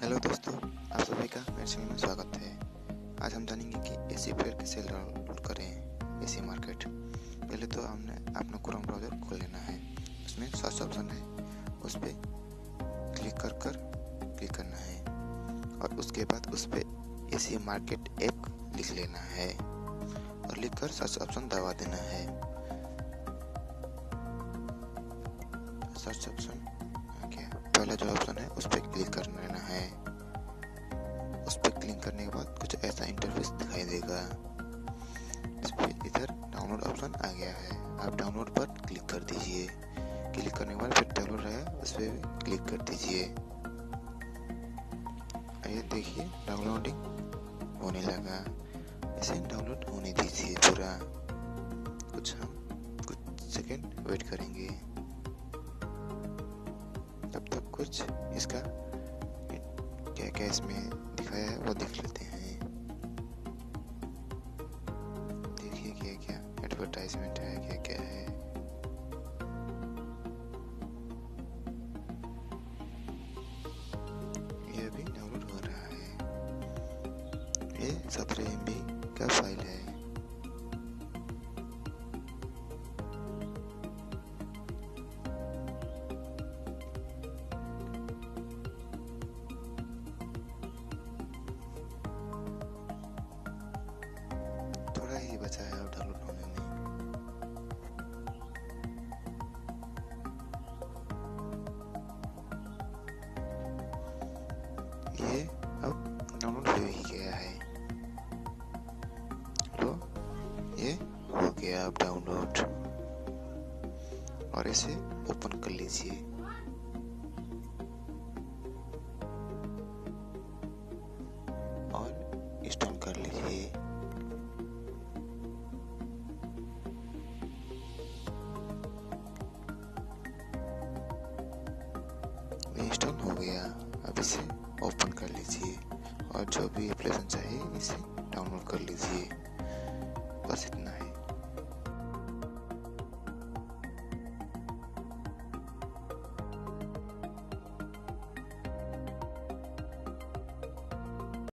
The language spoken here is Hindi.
हेलो दोस्तों, आप सभी का मेरे चैनल में स्वागत है। आज हम जानेंगे कि एसी प्लेयर कैसे डाउनलोड करें एसी मार्केट। पहले तो हमने अपना क्रोम ब्राउज़र खोल लेना है। उसमें सर्च ऑप्शन है, उस पर क्लिक करना है और उसके बाद उस पर एसी मार्केट ऐप लिख लेना है और लिखकर सर्च ऑप्शन दबा देना है। सर्च ऑप्शन पहला जो ऑप्शन है उस पर क्लिक कर लेना है। उस पर क्लिक करने के बाद कुछ ऐसा इंटरफेस दिखाई देगा। इस पर इधर डाउनलोड ऑप्शन आ गया है, आप डाउनलोड पर क्लिक कर दीजिए। क्लिक करने के बाद फिर डाउनलोड रहेगा, उस पर भी क्लिक कर दीजिए। ये देखिए डाउनलोडिंग होने लगा। इसे डाउनलोड होने दीजिए पूरा। कुछ सेकंड वेट करेंगे। तब तक कुछ इसका क्या क्या इसमें दिखाया है वो देख लेते हैं। देखिए क्या क्या एडवर्टाइजमेंट है, क्या क्या है। ये अभी डाउनलोड हो रहा है। ये 17 MB का फाइल है। थोड़ा ही बचा है अब डाउनलोड होने में। ये अब डाउनलोड हो ही गया है। तो ये हो गया अब डाउनलोड और इसे ओपन कर लीजिए। और इंस्टॉल कर लीजिए। इंस्टॉल हो गया। अब इसे ओपन कर लीजिए और जो भी एप्लीकेशन चाहिए इसे डाउनलोड कर लीजिए। बस इतना है।